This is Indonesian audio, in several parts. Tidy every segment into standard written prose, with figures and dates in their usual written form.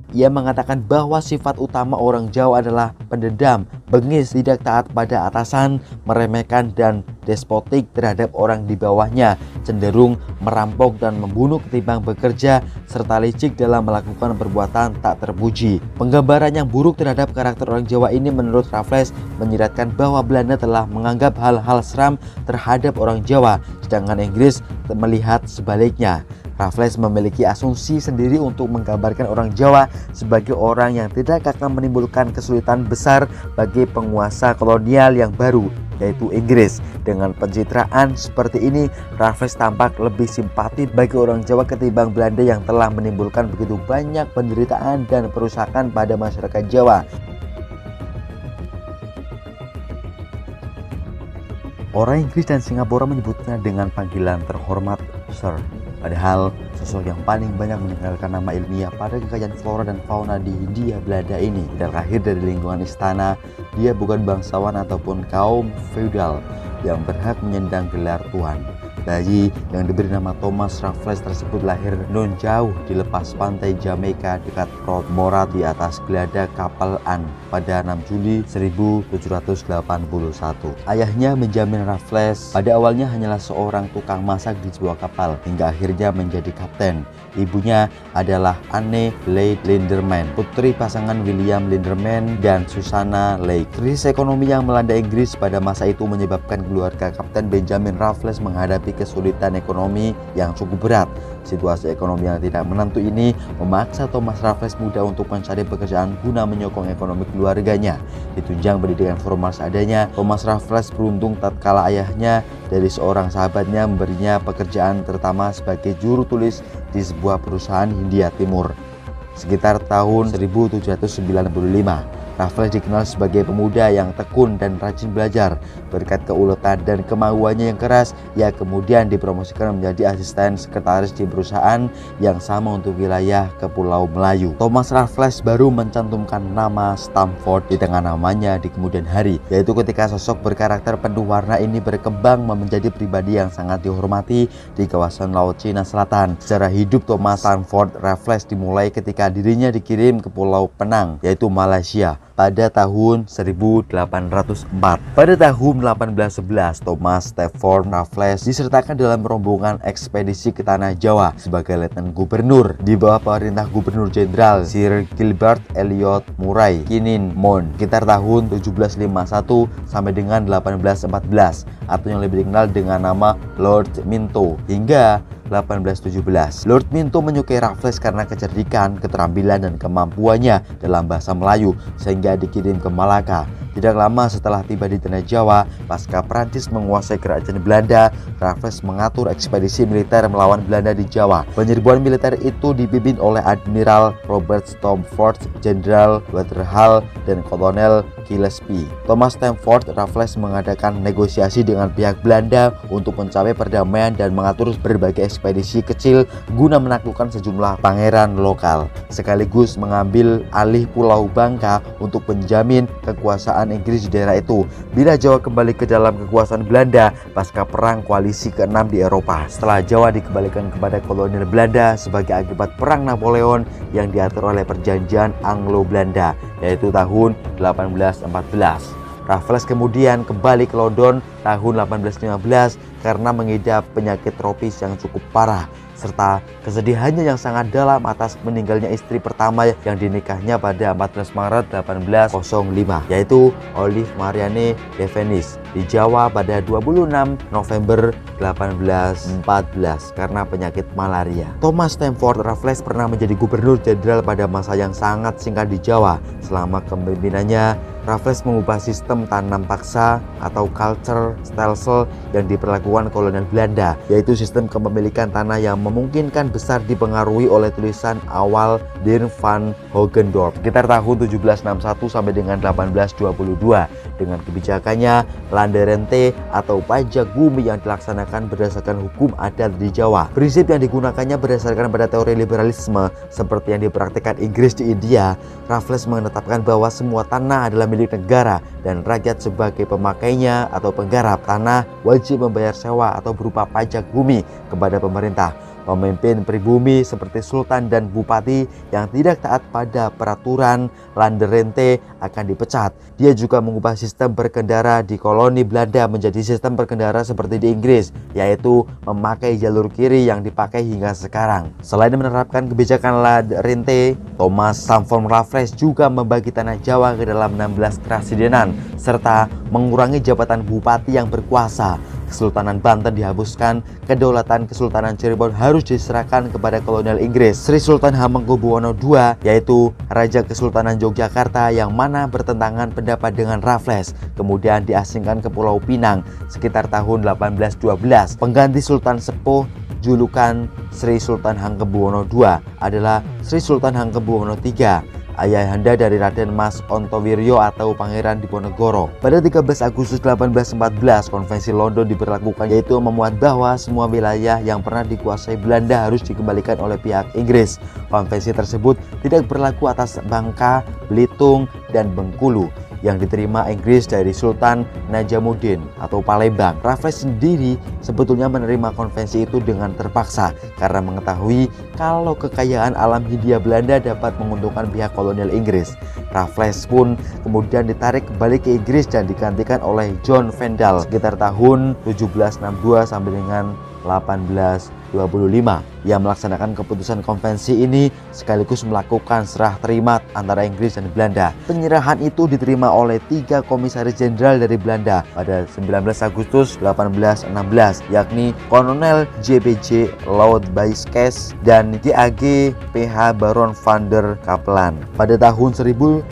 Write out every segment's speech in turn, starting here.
Ia mengatakan bahwa sifat utama orang Jawa adalah pendendam, bengis, tidak taat pada atasan, meremehkan dan despotik terhadap orang di bawahnya, cenderung merampok dan membunuh ketimbang bekerja, serta licik dalam melakukan perbuatan tak terpuji. Penggambaran yang buruk terhadap karakter orang Jawa ini menurut Raffles menyiratkan bahwa Belanda telah menganggap hal-hal seram terhadap orang Jawa, sedangkan Inggris melihat sebaliknya. Raffles memiliki asumsi sendiri untuk menggambarkan orang Jawa sebagai orang yang tidak akan menimbulkan kesulitan besar bagi penguasa kolonial yang baru, yaitu Inggris. Dengan pencitraan seperti ini, Raffles tampak lebih simpati bagi orang Jawa ketimbang Belanda yang telah menimbulkan begitu banyak penderitaan dan perusakan pada masyarakat Jawa. Orang Inggris dan Singapura menyebutnya dengan panggilan terhormat Sir. Padahal sosok yang paling banyak meninggalkan nama ilmiah pada kekayaan flora dan fauna di Hindia Belanda ini tidak lahir dari lingkungan istana. Dia bukan bangsawan ataupun kaum feudal yang berhak menyandang gelar tuan. Bayi yang diberi nama Thomas Raffles tersebut lahir non jauh di lepas pantai Jamaica dekat Port Morat di atas geladak kapal Anne pada 6 Juli 1781. Ayahnya Benjamin Raffles pada awalnya hanyalah seorang tukang masak di sebuah kapal hingga akhirnya menjadi kapten. Ibunya adalah Anne Leigh Linderman, putri pasangan William Linderman dan Susanna Leigh. Krisis ekonomi yang melanda Inggris pada masa itu menyebabkan keluarga Kapten Benjamin Raffles menghadapi kesulitan ekonomi yang cukup berat. Situasi ekonomi yang tidak menentu ini memaksa Thomas Raffles muda untuk mencari pekerjaan guna menyokong ekonomi keluarganya. Ditunjang pendidikan formal seadanya, Thomas Raffles beruntung tatkala ayahnya dari seorang sahabatnya memberinya pekerjaan terutama sebagai juru tulis di sebuah perusahaan Hindia Timur. Sekitar tahun 1795, Raffles dikenal sebagai pemuda yang tekun dan rajin belajar. Berkat keuletan dan kemauannya yang keras, ia kemudian dipromosikan menjadi asisten sekretaris di perusahaan yang sama untuk wilayah Kepulauan Melayu. Thomas Raffles baru mencantumkan nama Stamford di tengah namanya di kemudian hari, yaitu ketika sosok berkarakter penuh warna ini berkembang menjadi pribadi yang sangat dihormati di kawasan Laut Cina Selatan. Sejarah hidup Thomas Stamford Raffles dimulai ketika dirinya dikirim ke Pulau Penang, yaitu Malaysia, pada tahun 1804. Pada tahun 1811, Thomas Stamford Raffles disertakan dalam rombongan ekspedisi ke Tanah Jawa sebagai letnan gubernur di bawah perintah Gubernur Jenderal Sir Gilbert Elliot Murray Kinnin-Mon sekitar tahun 1751 sampai dengan 1814, atau yang lebih dikenal dengan nama Lord Minto, hingga 1817. Lord Minto menyukai Raffles karena kecerdikan, keterampilan dan kemampuannya dalam bahasa Melayu sehingga dikirim ke Malaka. Tidak lama setelah tiba di Tanah Jawa, pasca Prancis menguasai kerajaan Belanda, Raffles mengatur ekspedisi militer melawan Belanda di Jawa. Penyerbuan militer itu dipimpin oleh Admiral Robert Stamford, Jenderal Weatherall dan Kolonel Gillespie. Thomas Stamford Raffles mengadakan negosiasi dengan pihak Belanda untuk mencapai perdamaian dan mengatur berbagai ekspedisi kecil guna menaklukkan sejumlah pangeran lokal, sekaligus mengambil alih Pulau Bangka untuk menjamin kekuasaan Inggris di daerah itu bila Jawa kembali ke dalam kekuasaan Belanda pasca perang koalisi ke-6 di Eropa. Setelah Jawa dikembalikan kepada kolonial Belanda sebagai akibat perang Napoleon yang diatur oleh perjanjian Anglo-Belanda, yaitu tahun 1814. Raffles kemudian kembali ke London tahun 1815 karena mengidap penyakit tropis yang cukup parah, serta kesedihannya yang sangat dalam atas meninggalnya istri pertama yang dinikahnya pada 14 Maret 1805, yaitu Olive Marianne de Venice di Jawa pada 26 November 1814 karena penyakit malaria. Thomas Stamford Raffles pernah menjadi gubernur jenderal pada masa yang sangat singkat di Jawa. Selama kepemimpinannya, Raffles mengubah sistem tanam paksa atau culture stelsel yang diperlakukan kolonial Belanda, yaitu sistem kepemilikan tanah yang memungkinkan besar dipengaruhi oleh tulisan awal Dirk van Hogendorp sekitar tahun 1761 sampai dengan 1822. Dengan kebijakannya, landerente atau pajak bumi yang dilaksanakan berdasarkan hukum adat di Jawa. Prinsip yang digunakannya berdasarkan pada teori liberalisme seperti yang dipraktikkan Inggris di India. Raffles menetapkan bahwa semua tanah adalah milik negara dan rakyat sebagai pemakainya atau penggarap tanah wajib membayar sewa atau berupa pajak bumi kepada pemerintah. Pemimpin pribumi seperti sultan dan bupati yang tidak taat pada peraturan Landerente akan dipecat. Dia juga mengubah sistem berkendara di koloni Belanda menjadi sistem berkendara seperti di Inggris, yaitu memakai jalur kiri yang dipakai hingga sekarang. Selain menerapkan kebijakan Landerente, Thomas Stamford Raffles juga membagi tanah Jawa ke dalam 16 kerasidenan serta mengurangi jabatan bupati yang berkuasa. Kesultanan Banten dihapuskan, kedaulatan Kesultanan Cirebon harus diserahkan kepada kolonial Inggris. Sri Sultan Hamengkubuwono II, yaitu Raja Kesultanan Yogyakarta yang mana bertentangan pendapat dengan Raffles, kemudian diasingkan ke Pulau Pinang sekitar tahun 1812. Pengganti Sultan Sepuh julukan Sri Sultan Hamengkubuwono II adalah Sri Sultan Hamengkubuwono III, ayahanda dari Raden Mas Ontowiryo atau Pangeran Diponegoro. Pada 13 Agustus 1814, Konvensi London diberlakukan, yaitu memuat bahwa semua wilayah yang pernah dikuasai Belanda harus dikembalikan oleh pihak Inggris. Konvensi tersebut tidak berlaku atas Bangka, Belitung, dan Bengkulu yang diterima Inggris dari Sultan Najamuddin atau Palembang. Raffles sendiri sebetulnya menerima konvensi itu dengan terpaksa karena mengetahui kalau kekayaan alam Hindia Belanda dapat menguntungkan pihak kolonial Inggris. Raffles pun kemudian ditarik kembali ke Inggris dan digantikan oleh John Vendale sekitar tahun 1762 sampai dengan 1825. Ia melaksanakan keputusan konvensi ini sekaligus melakukan serah terima antara Inggris dan Belanda. Penyerahan itu diterima oleh 3 komisaris jenderal dari Belanda pada 19 Agustus 1816, yakni Kolonel JBJ Lord Buyskes dan GAG PH Baron van der Kaplan. Pada tahun 1818,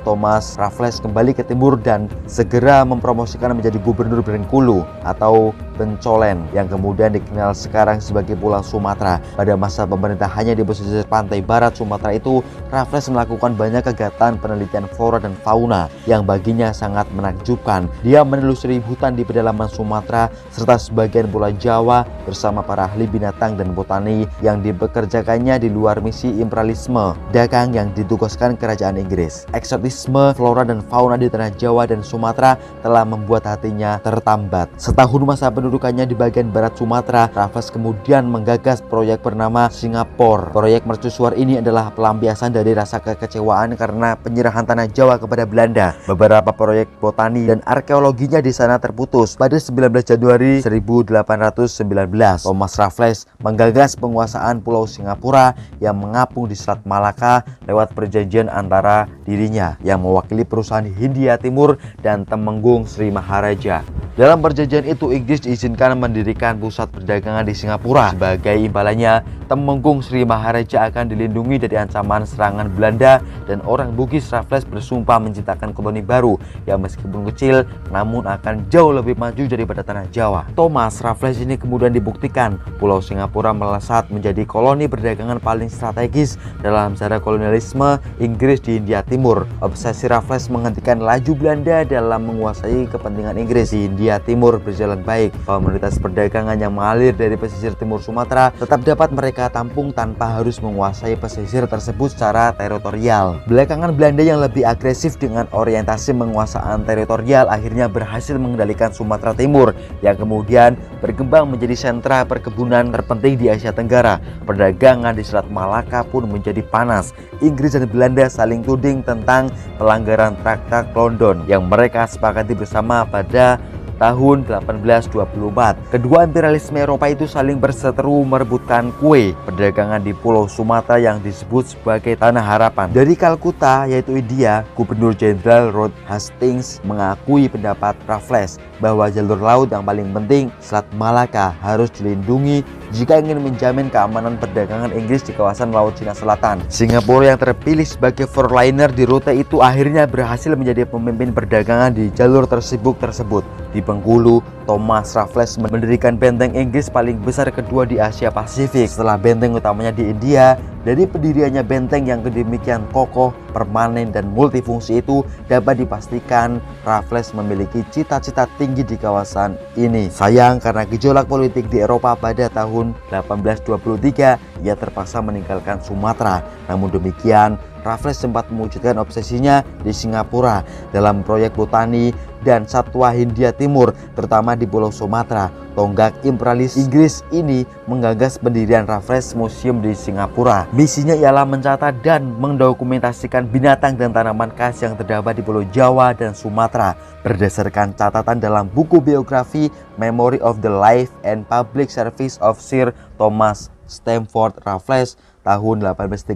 Thomas Raffles kembali ke timur dan segera mempromosikan menjadi gubernur Bengkulu atau Bencolen yang kemudian dikenal sekarang sebagai Pulau Sumatera. Pada masa pemerintahannya di pesisir pantai barat Sumatera itu, Raffles melakukan banyak kegiatan penelitian flora dan fauna yang baginya sangat menakjubkan. Dia menelusuri hutan di pedalaman Sumatera serta sebagian Pulau Jawa bersama para ahli binatang dan botani yang dipekerjakannya di luar misi imperialisme dagang yang ditugaskan kerajaan Inggris. Eksotisme flora dan fauna di tanah Jawa dan Sumatera telah membuat hatinya tertambat. Setahun masa pendudukannya di bagian barat Sumatera, Raffles kemudian menggagas proyek bernama Singapura. Proyek mercusuar ini adalah pelampiasan dari rasa kekecewaan karena penyerahan tanah Jawa kepada Belanda. Beberapa proyek botani dan arkeologinya di sana terputus. Pada 19 Januari 1819, Thomas Raffles menggagas penguasaan Pulau Singapura yang mengapung di Selat Malaka lewat perjanjian antara dirinya yang mewakili perusahaan Hindia Timur dan Temenggung Sri Maharaja. Dalam perjanjian itu, Inggris diizinkan mendirikan pusat perdagangan di Singapura. Sebagai imbalannya, Temenggung Sri Maharaja akan dilindungi dari ancaman serangan Belanda dan orang Bugis. Raffles bersumpah menciptakan koloni baru yang meskipun kecil namun akan jauh lebih maju daripada tanah Jawa. Thomas Raffles ini kemudian dibuktikan Pulau Singapura melesat menjadi koloni perdagangan paling strategis dalam sejarah kolonialisme Inggris di Hindia Timur. Obsesi Raffles menghentikan laju Belanda dalam menguasai kepentingan Inggris di Hindia Timur berjalan baik. Komunitas perdagangan yang mengalir dari pesisir timur Sumatera tetap dapat mereka tampung tanpa harus menguasai pesisir tersebut secara teritorial. Belakangan Belanda yang lebih agresif dengan orientasi penguasaan teritorial akhirnya berhasil mengendalikan Sumatera Timur yang kemudian berkembang menjadi sentra perkebunan terpenting di Asia Tenggara. Perdagangan di Selat Malaka pun menjadi panas. Inggris dan Belanda saling tuding tentang pelanggaran Traktat London yang mereka sepakati bersama pada tahun 1824. Kedua imperialisme Eropa itu saling berseteru merebutkan kue perdagangan di Pulau Sumatera yang disebut sebagai Tanah Harapan. Dari Kalkuta, yaitu India, Gubernur Jenderal Lord Hastings mengakui pendapat Raffles bahwa jalur laut yang paling penting, Selat Malaka, harus dilindungi jika ingin menjamin keamanan perdagangan Inggris di kawasan Laut Cina Selatan. Singapura yang terpilih sebagai forerunner di rute itu akhirnya berhasil menjadi pemimpin perdagangan di jalur tersibuk tersebut. Di Bengkulu, Thomas Raffles mendirikan benteng Inggris paling besar kedua di Asia Pasifik setelah benteng utamanya di India. Dari pendiriannya benteng yang kedemikian kokoh, permanen, dan multifungsi itu dapat dipastikan Raffles memiliki cita-cita tinggi di kawasan ini. Sayang karena gejolak politik di Eropa pada tahun 1823, ia terpaksa meninggalkan Sumatera. Namun demikian, Raffles sempat mewujudkan obsesinya di Singapura dalam proyek botani dan satwa Hindia Timur, terutama di Pulau Sumatera. Tonggak imperialis Inggris ini menggagas pendirian Raffles Museum di Singapura. Misinya ialah mencatat dan mendokumentasikan binatang dan tanaman khas yang terdapat di Pulau Jawa dan Sumatera. Berdasarkan catatan dalam buku biografi Memory of the Life and Public Service of Sir Thomas Stamford Raffles tahun 1830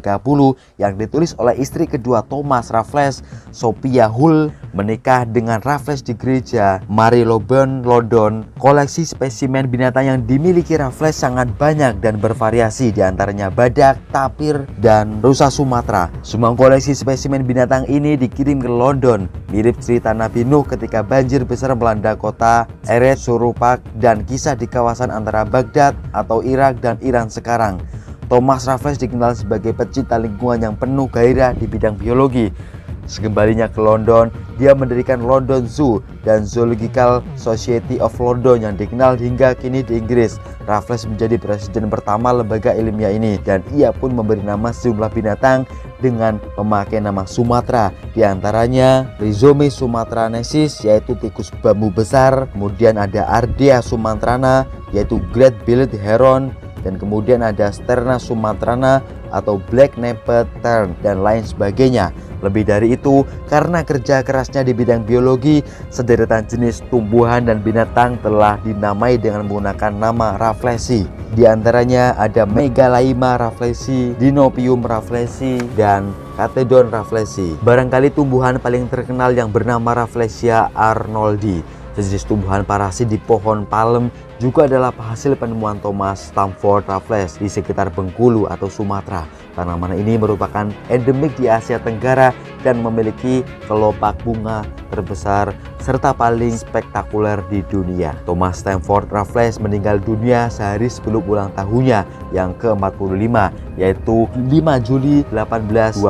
yang ditulis oleh istri kedua Thomas Raffles, Sophia Hull, menikah dengan Raffles di gereja Marylebone, London. Koleksi spesimen binatang yang dimiliki Raffles sangat banyak dan bervariasi, diantaranya badak, tapir, dan rusa Sumatera. Semua koleksi spesimen binatang ini dikirim ke London, mirip cerita Nabi Nuh ketika banjir besar melanda kota Eret Surupak dan kisah di kawasan antara Baghdad atau Irak dan Iran sekarang. Thomas Raffles dikenal sebagai pecinta lingkungan yang penuh gairah di bidang biologi. Sekembalinya ke London, dia mendirikan London Zoo dan Zoological Society of London yang dikenal hingga kini di Inggris. Raffles menjadi presiden pertama lembaga ilmiah ini, dan ia pun memberi nama sejumlah binatang dengan memakai nama Sumatera, di antaranya Rhizome sumatranensis yaitu tikus bambu besar, kemudian ada Ardea sumatrana yaitu Great Billed Heron, dan kemudian ada Sterna sumatrana atau Black Naped Tern dan lain sebagainya. Lebih dari itu, karena kerja kerasnya di bidang biologi, sederetan jenis tumbuhan dan binatang telah dinamai dengan menggunakan nama Rafflesi. Di antaranya ada Megalaima rafflesi, Dinopium rafflesi, dan Catedon rafflesi. Barangkali tumbuhan paling terkenal yang bernama Rafflesia arnoldi, sejenis tumbuhan parasit di pohon palem, juga adalah hasil penemuan Thomas Stamford Raffles di sekitar Bengkulu atau Sumatera. Tanaman ini merupakan endemik di Asia Tenggara dan memiliki kelopak bunga terbesar serta paling spektakuler di dunia. Thomas Stamford Raffles meninggal dunia sehari sebelum ulang tahunnya yang ke-45, yaitu 5 Juli 1826,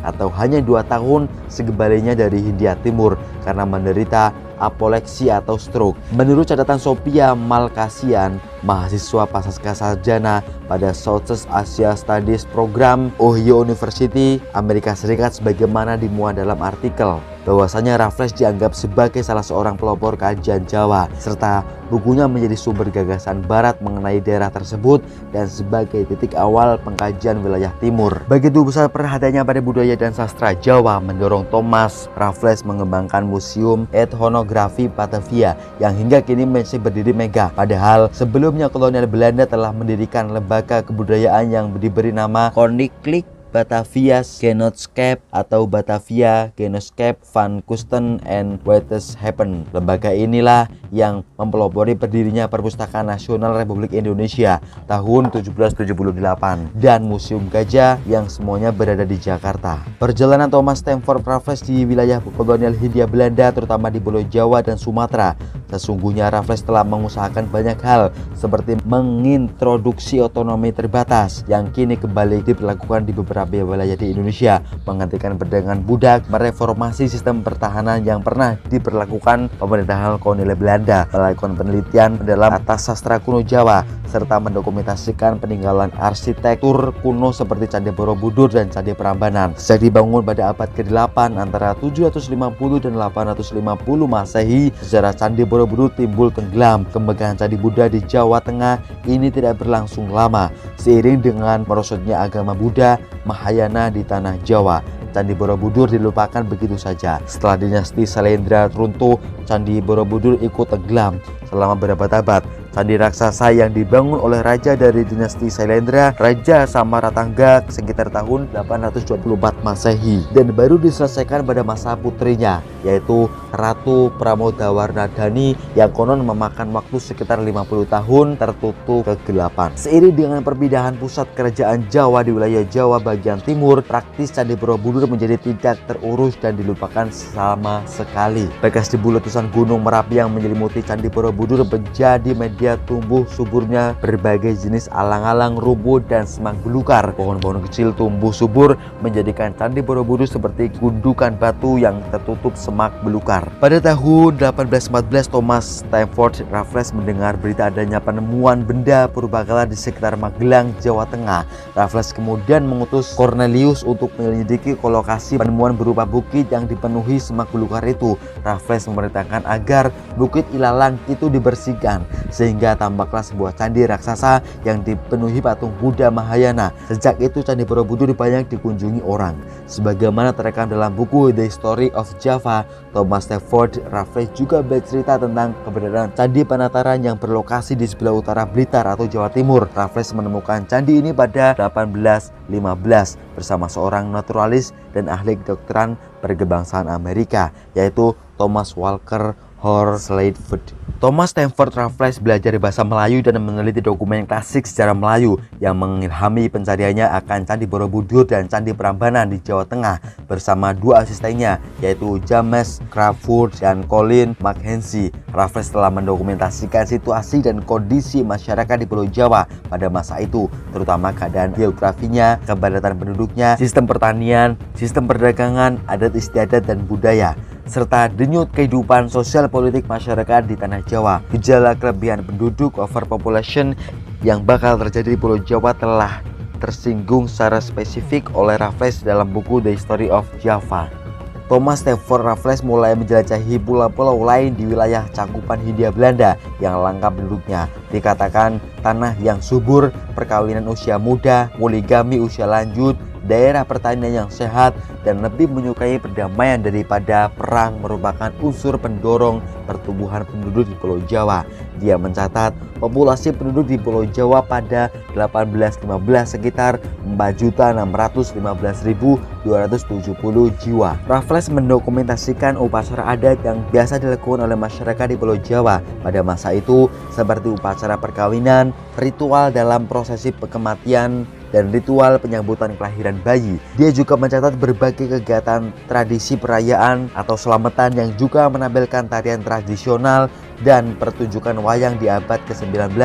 atau hanya 2 tahun sekembalinya dari Hindia Timur karena menderita apoleksi atau stroke. Menurut catatan Sophia Malkasian, mahasiswa pasca sarjana pada Southeast Asia Studies Program Ohio University, Amerika Serikat, sebagaimana dimuat dalam artikel, bahwasanya Raffles dianggap sebagai salah seorang pelopor kajian Jawa, serta bukunya menjadi sumber gagasan Barat mengenai daerah tersebut dan sebagai titik awal pengkajian wilayah Timur. Begitu besar perhatiannya pada budaya dan sastra Jawa mendorong Thomas Raffles mengembangkan Museum Etnografi Batavia yang hingga kini masih berdiri megah. Padahal sebelumnya kolonial Belanda telah mendirikan lembaga kebudayaan yang diberi nama Koninklijk Batavia's Genootschap atau Batavia Genootschap van Kunsten en Wetenschappen. Lembaga inilah yang mempelopori berdirinya Perpustakaan Nasional Republik Indonesia tahun 1778 dan Museum Gajah yang semuanya berada di Jakarta. Perjalanan Thomas Stamford Raffles di wilayah kolonial Hindia Belanda, terutama di Pulau Jawa dan Sumatera, sesungguhnya Raffles telah mengusahakan banyak hal seperti mengintroduksi otonomi terbatas yang kini kembali diberlakukan di beberapa wilayah di Indonesia, menghentikan perdagangan budak, mereformasi sistem pertahanan yang pernah diberlakukan pemerintahan kolonial Belanda, melakukan penelitian dalam atas sastra kuno Jawa, serta mendokumentasikan peninggalan arsitektur kuno seperti Candi Borobudur dan Candi Prambanan. Sejak dibangun pada abad ke-8 antara 750 dan 850 Masehi, sejarah Candi Borobudur timbul tenggelam. Kemegahan Candi Buddha di Jawa Tengah ini tidak berlangsung lama. Seiring dengan merosotnya agama Buddha Mahayana di tanah Jawa, Candi Borobudur dilupakan begitu saja. Setelah dinasti Sailendra runtuh, Candi Borobudur ikut tenggelam selama berabad-abad. Candi raksasa yang dibangun oleh raja dari dinasti Sailendra, Raja Samaratangga, sekitar tahun 824 Masehi, dan baru diselesaikan pada masa putrinya, yaitu Ratu Pramodawarna-Dani, yang konon memakan waktu sekitar 50 tahun tertutup kegelapan. Seiring dengan perpindahan pusat kerajaan Jawa di wilayah Jawa bagian timur, praktis Candi Borobudur menjadi tidak terurus dan dilupakan sama sekali. Bekas debu letusan Gunung Merapi yang menyelimuti Candi Borobudur menjadi media dia tumbuh suburnya berbagai jenis alang-alang, rumput, dan semak belukar. Pohon-pohon kecil tumbuh subur menjadikan Candi Borobudur seperti gundukan batu yang tertutup semak belukar. Pada tahun 1814, Thomas Stamford Raffles mendengar berita adanya penemuan benda purbakala di sekitar Magelang, Jawa Tengah. Raffles kemudian mengutus Cornelius untuk menyelidiki lokasi penemuan berupa bukit yang dipenuhi semak belukar itu. Raffles memerintahkan agar Bukit Ilalang itu dibersihkan, sehingga tampaklah sebuah candi raksasa yang dipenuhi patung Buddha Mahayana. Sejak itu Candi Borobudur banyak dikunjungi orang. Sebagaimana terekam dalam buku The Story of Java, Thomas Stamford Raffles juga bercerita tentang keberadaan Candi Panataran yang berlokasi di sebelah utara Blitar atau Jawa Timur. Raffles menemukan candi ini pada 1815 bersama seorang naturalis dan ahli kedokteran berkebangsaan Amerika, yaitu Thomas Walker Horsleyfoot. Thomas Stamford Raffles belajar bahasa Melayu dan meneliti dokumen klasik sejarah Melayu yang mengilhami pencariannya akan Candi Borobudur dan Candi Prambanan di Jawa Tengah bersama dua asistennya, yaitu James Crawford dan Colin Mackenzie. Raffles telah mendokumentasikan situasi dan kondisi masyarakat di Pulau Jawa pada masa itu, terutama keadaan geografinya, kepadatan penduduknya, sistem pertanian, sistem perdagangan, adat istiadat dan budaya, serta denyut kehidupan sosial politik masyarakat di tanah Jawa. Gejala kelebihan penduduk overpopulation yang bakal terjadi di Pulau Jawa telah tersinggung secara spesifik oleh Raffles dalam buku The Story of Java. Thomas Stamford Raffles mulai menjelajahi pulau-pulau lain di wilayah cakupan Hindia Belanda yang langka penduduknya. Dikatakan tanah yang subur, perkawinan usia muda, poligami usia lanjut, daerah pertanian yang sehat, dan lebih menyukai perdamaian daripada perang merupakan unsur pendorong pertumbuhan penduduk di Pulau Jawa. Dia mencatat populasi penduduk di Pulau Jawa pada 1815 sekitar 4.615.270 jiwa. Raffles mendokumentasikan upacara adat yang biasa dilakukan oleh masyarakat di Pulau Jawa pada masa itu, seperti upacara perkawinan, ritual dalam prosesi kematian, dan ritual penyambutan kelahiran bayi. Dia juga mencatat berbagai kegiatan tradisi perayaan atau selamatan yang juga menampilkan tarian tradisional dan pertunjukan wayang di abad ke-19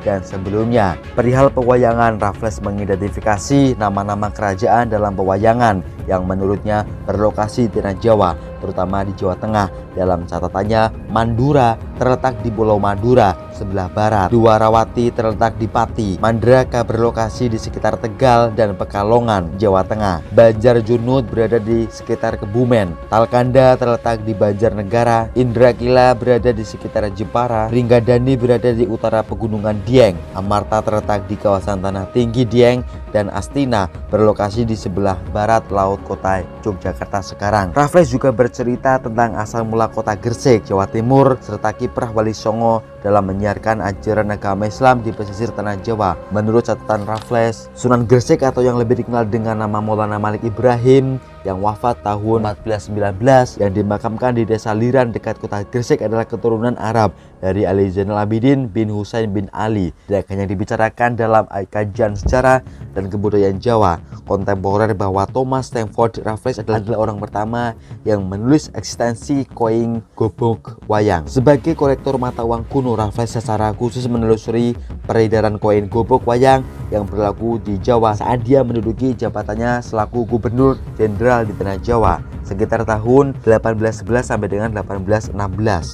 dan sebelumnya. Perihal pewayangan, Raffles mengidentifikasi nama-nama kerajaan dalam pewayangan yang menurutnya berlokasi di tanah Jawa, terutama di Jawa Tengah. Dalam catatannya, Mandura terletak di Pulau Madura sebelah barat, Dwarawati terletak di Pati, Mandraka berlokasi di sekitar Tegal dan Pekalongan, Jawa Tengah, Banjarjunut berada di sekitar Kebumen, Talkanda terletak di Banjarnegara, Indrakila berada di sekitar Jepara, Ringgadani berada di utara Pegunungan Dieng, Amarta terletak di kawasan Tanah Tinggi Dieng, dan Astina berlokasi di sebelah barat laut kota Yogyakarta sekarang. Raffles juga bercerita tentang asal mula kota Gresik, Jawa Timur, serta kiprah Wali Songo dalam menyiarkan ajaran agama Islam di pesisir tanah Jawa. Menurut catatan Raffles, Sunan Gresik atau yang lebih dikenal dengan nama Maulana Malik Ibrahim yang wafat tahun 1419 yang dimakamkan di desa Liran dekat kota Gresik adalah keturunan Arab dari Ali Zainal Abidin bin Husain bin Ali. Tidak hanya dibicarakan dalam kajian sejarah dan kebudayaan Jawa kontemporer bahwa Thomas Stamford Raffles adalah orang pertama yang menulis eksistensi koin gobok wayang. Sebagai kolektor mata uang kuno, Raffles secara khusus menelusuri peredaran koin gobok wayang yang berlaku di Jawa saat dia menduduki jabatannya selaku Gubernur Jenderal di tanah Jawa sekitar tahun 1811 sampai dengan 1816.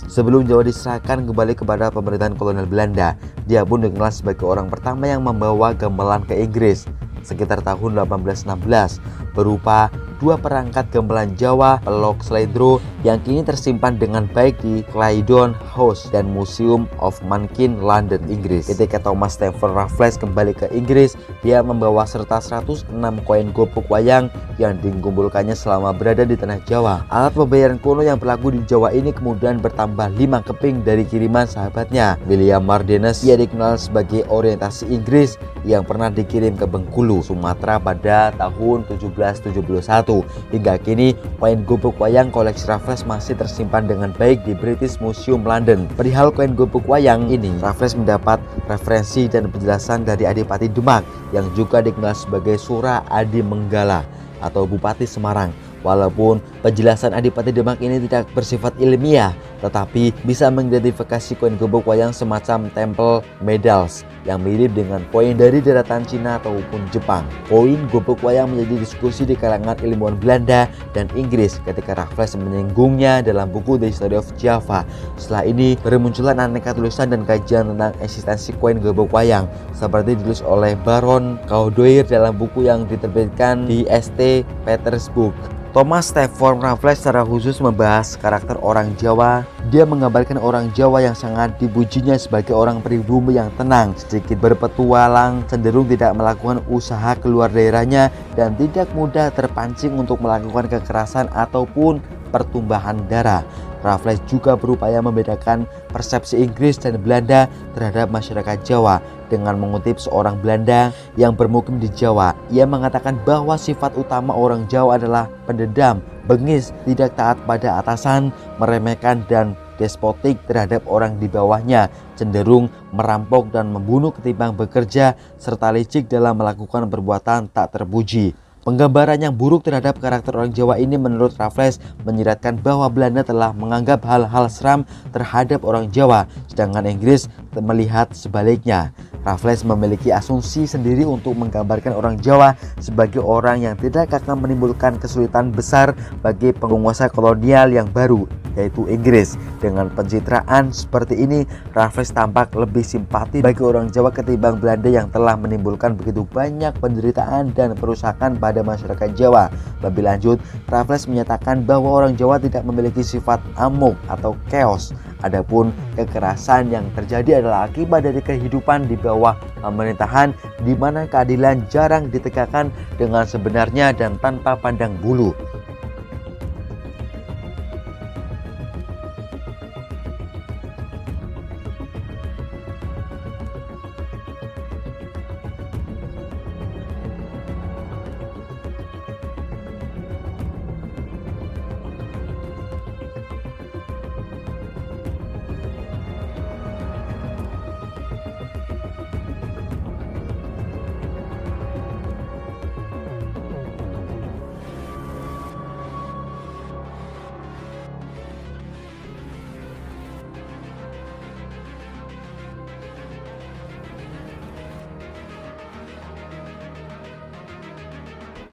Sebelum Jawa diserahkan kembali kepada pemerintahan kolonial Belanda, dia pun dikenal sebagai orang pertama yang membawa gamelan ke Inggris sekitar tahun 1816 berupa dua perangkat gamelan Jawa Pelok Slendro yang kini tersimpan dengan baik di Claydon House dan Museum of Mankin, London, Inggris. Ketika Thomas Stamford Raffles kembali ke Inggris, dia membawa serta 106 koin gobok wayang yang dikumpulkannya selama berada di tanah Jawa. Alat pembayaran kuno yang berlaku di Jawa ini kemudian bertambah 5 keping dari kiriman sahabatnya, William Mardenus. Ia dikenal sebagai orientasi Inggris yang pernah dikirim ke Bengkulu, Sumatera pada tahun 1771. Hingga kini, koin gobok wayang koleksi Raffles masih tersimpan dengan baik di British Museum London. Perihal koin gobok wayang ini, Raffles mendapat referensi dan penjelasan dari Adipati Demak yang juga dikenal sebagai Sura Adi Menggala atau Bupati Semarang. Walaupun Penjelasan Adipati Demak ini tidak bersifat ilmiah, tetapi bisa mengidentifikasi koin gobok wayang semacam temple medals yang mirip dengan koin dari daratan Cina ataupun Jepang. Koin gobok wayang menjadi diskusi di kalangan ilmuwan Belanda dan Inggris ketika Raffles menyinggungnya dalam buku The History of Java. Setelah ini bermunculan aneka tulisan dan kajian tentang eksistensi koin gobok wayang, seperti ditulis oleh Baron Caudoir dalam buku yang diterbitkan di St. Petersburg. Thomas Stafford Raffles secara khusus membahas karakter orang Jawa. Dia menggambarkan orang Jawa yang sangat dipujinya sebagai orang pribumi yang tenang, sedikit berpetualang, cenderung tidak melakukan usaha keluar daerahnya, dan tidak mudah terpancing untuk melakukan kekerasan ataupun pertumbahan darah. Raffles juga berupaya membedakan persepsi Inggris dan Belanda terhadap masyarakat Jawa dengan mengutip seorang Belanda yang bermukim di Jawa. Ia mengatakan bahwa sifat utama orang Jawa adalah pendendam, bengis, tidak taat pada atasan, meremehkan dan despotik terhadap orang di bawahnya, cenderung merampok dan membunuh ketimbang bekerja, serta licik dalam melakukan perbuatan tak terpuji. Penggambaran yang buruk terhadap karakter orang Jawa ini menurut Raffles menyiratkan bahwa Belanda telah menganggap hal-hal seram terhadap orang Jawa, sedangkan Inggris melihat sebaliknya. Raffles memiliki asumsi sendiri untuk menggambarkan orang Jawa sebagai orang yang tidak akan menimbulkan kesulitan besar bagi penguasa kolonial yang baru, yaitu Inggris. Dengan pencitraan seperti ini, Raffles tampak lebih simpati bagi orang Jawa ketimbang Belanda yang telah menimbulkan begitu banyak penderitaan dan perusakan pada masyarakat Jawa. Lebih lanjut, Raffles menyatakan bahwa orang Jawa tidak memiliki sifat amok atau chaos. Adapun kekerasan yang terjadi adalah akibat dari kehidupan di bawah pemerintahan di mana keadilan jarang ditegakkan dengan sebenarnya dan tanpa pandang bulu.